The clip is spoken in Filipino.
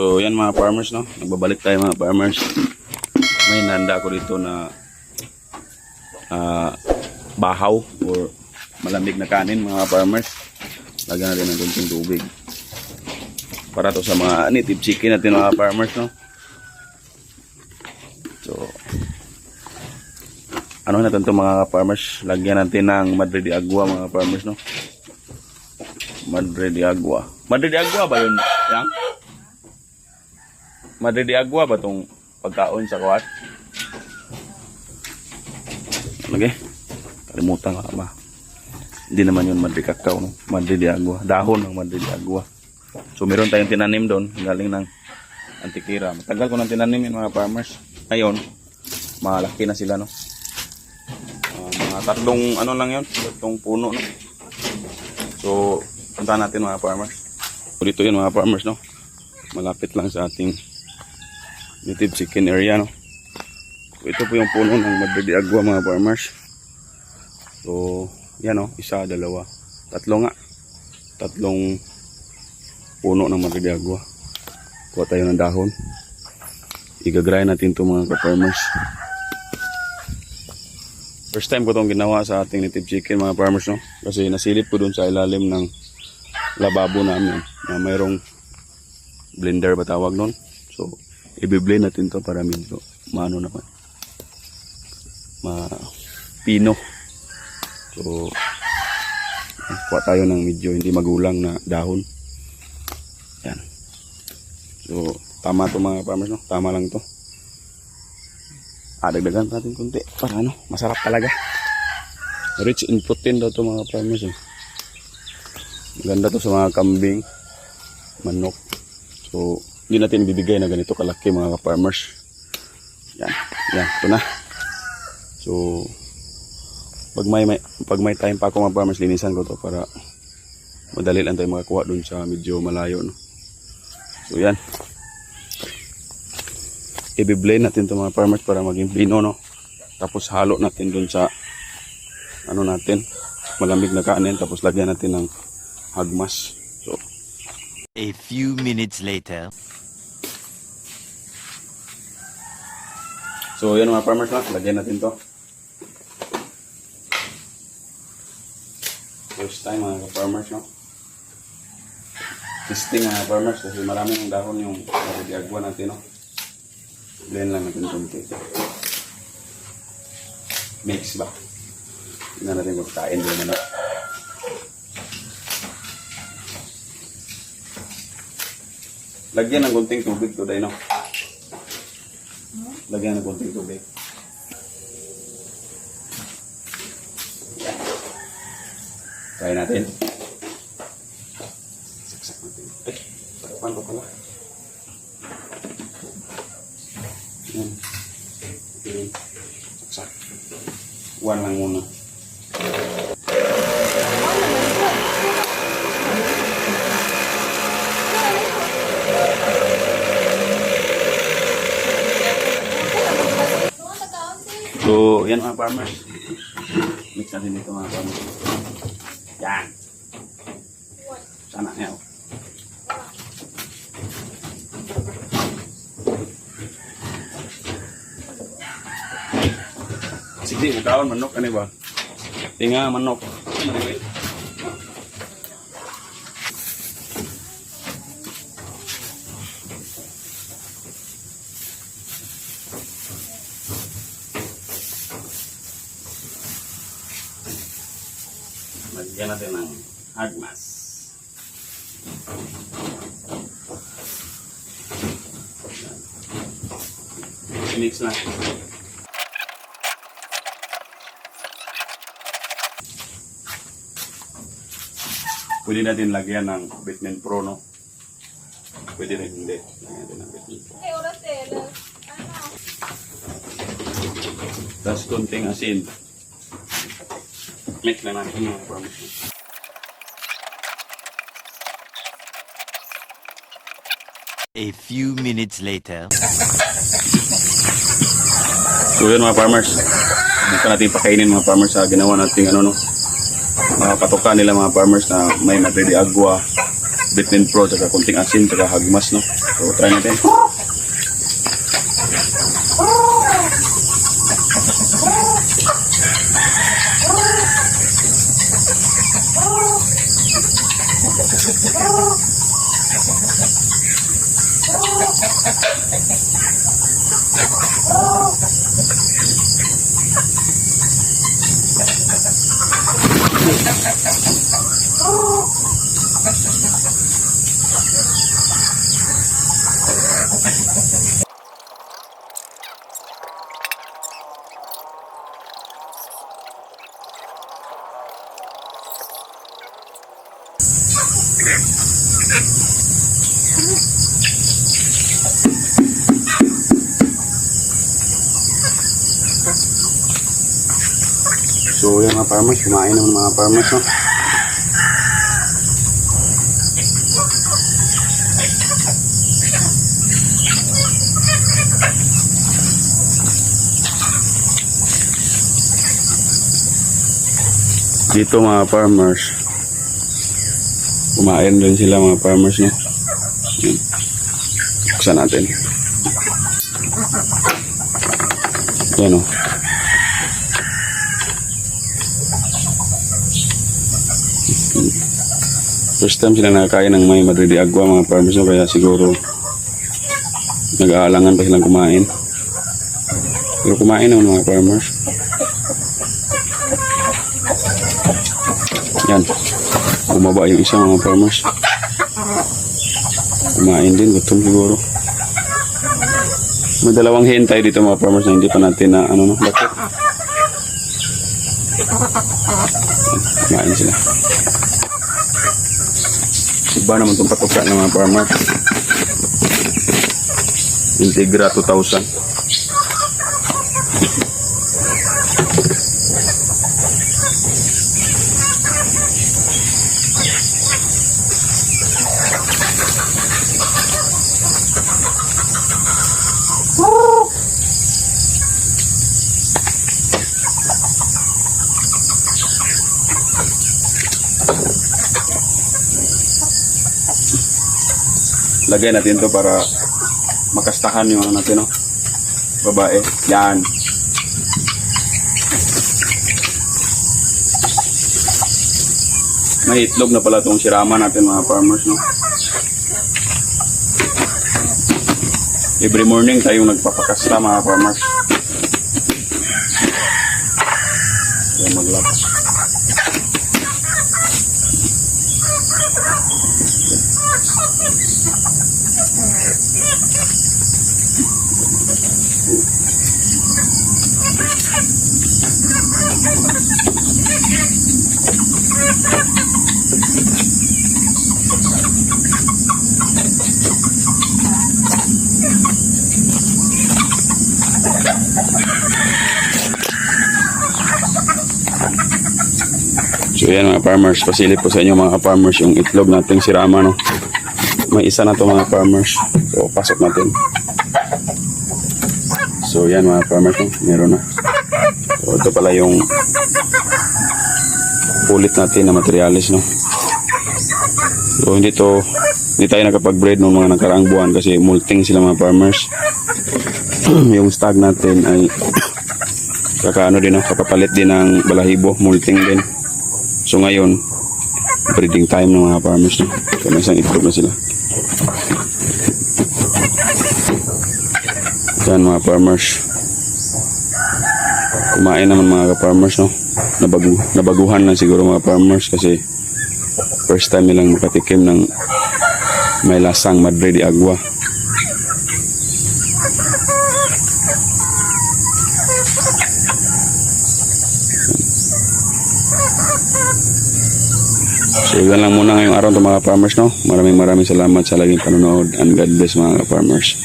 So yan mga farmers, no, nagbabalik tayo mga farmers. May nanda ako dito na bahaw or malamig na kanin mga farmers. Lagyan natin ng kunting tubig para to sa mga native chicken natin mga farmers, no. So ano natin to mga farmers, lagyan natin ng Madre de Agua mga farmers, no. Madre de Agua. Madre de Agua ba yun? Yang? Madre de Agua ba tong pagkaon sa kuwat? Okay. Kalimutan ka ba? Hindi naman yun Madre Cacao, no? Madre de Agua. Dahon ng Madre de Agua. So meron tayong tinanim doon, galing ng Antikira. Matagal ko nang tinanim yun mga farmers. Ngayon, malaki na sila, no? Mga tatlong ano lang yun, tatlong puno, no? So, puntahan natin mga farmers. So, dito yun mga farmers, no? Malapit lang sa ating native chicken area, no? So, ito po yung puno ng Madre de Agua mga farmers. So, yan, no? Isa, dalawa, tatlo nga. Tatlong puno ng Madre de Agua. Kuha tayo ng dahon. Igagray natin ito mga farmers. First time ko itong ginawa sa ating native chicken mga farmers, no? Kasi nasilip ko dun sa ilalim ng lababo namin na mayroong blender ba tawag nun. So i-blend natin to para medyo maano naman, mapino. So kuha tayo ng medyo hindi magulang na dahon. Yan. So tama to mga farmers, no? Tama lang to. Dagdagan natin kunti para ano, masarap talaga. Rich in protein daw to mga farmers, eh. Maganda to sa mga kambing, manok. So hindi natin ibibigay na ganito kalaki mga farmers. Yan, yan, ito na. So pag may time pa ako mga farmers, linisan ko to para madali lang tayo makakuha dun sa medyo malayo, no? So yan, i-blend natin ito mga farmers para maging pino, no? Tapos halo natin dun sa ano natin, malamig na kanin, tapos lagyan natin ng hagmas. So a few minutes later. So yan mga farmers, no? Lagyan natin to. First time mga farmers, no? Testing mga farmers kasi maraming dahon yung Madre de Agua natin, no? Blend lang natin kunti. Mix ba? Tingnan natin kung kain din na. Lagyan ng kunting tubig today, no? Lagyan ng kunting tubig. Try natin. Saksak natin. Sarapan pa pala. Yan. Okay. Saksak. One lang muna. So, yan mga farmers. Mix natin dito mga farmers. Yan. Sana niya. Sige, mukhaon manok ano ba? Tinga manok. Lagyan natin ng hagmas. Mix na. Pwede natin lagyan ng Vitamin Pro, no? Pwede rin hindi. Lagyan natin ng Vitamin Pro. Tapos kunting asin. Mix na natin mga farmers. A few minutes later. So yun mga farmers. Dito natin pakainin mga farmers sa ginawa natin ano, no? Mga patoka nila mga farmers na may Madre de Agua Vitamin Pro, tsaka konting asin, tsaka hagmas, no? So, try natin. So yan mga farmers, kumain naman mga farmers, no? Dito mga farmers, kumain din sila mga farmers, no? Yan. Buksan natin. Yan, no? First time sila nakakain ng may Madrid de Agua mga farmers, no? Kaya siguro nag-aalangan pa silang kumain. Pero kumain naman mga farmers. Yan. Bumaba yung isa mga farmers. Kumain din. Gutom siguro. May dalawang hen tayo dito mga farmers na hindi pa natin na ano no. Bakit? Kumain sila. Iba naman itong patuka ng mga farmers. Integra 2000. Lagay natin to para makastahan yung ano natin, no? Babae. Yan. May itlog na pala itong sirama natin mga farmers, no? Every morning tayong nagpapakasta mga farmers. Kaya maglapas. So yan mga farmers, pasilip po sa inyo mga farmers yung itlog nating sirama, no? May isa na to mga farmers. So pasok natin. So yan mga farmers, no? Meron na. So ito pala yung pulit natin na materialis, no? So hindi tayo nakapag-breed noong mga nakaraang buwan kasi multing sila mga farmers. Yung stag natin ay kakaano din, no? Kakapalit din ng balahibo, multing din. So ngayon, breeding time ng mga farmers, no? So may isang itlog na sila. Yan mga farmers. Kumain naman mga farmers, no? Nabaguhan lang siguro mga farmers kasi first time nilang makatikim ng may lasang Madrid de Agua. So yan lang muna ngayong araw to mga farmers, no? Maraming salamat sa laging panonood and God bless mga farmers.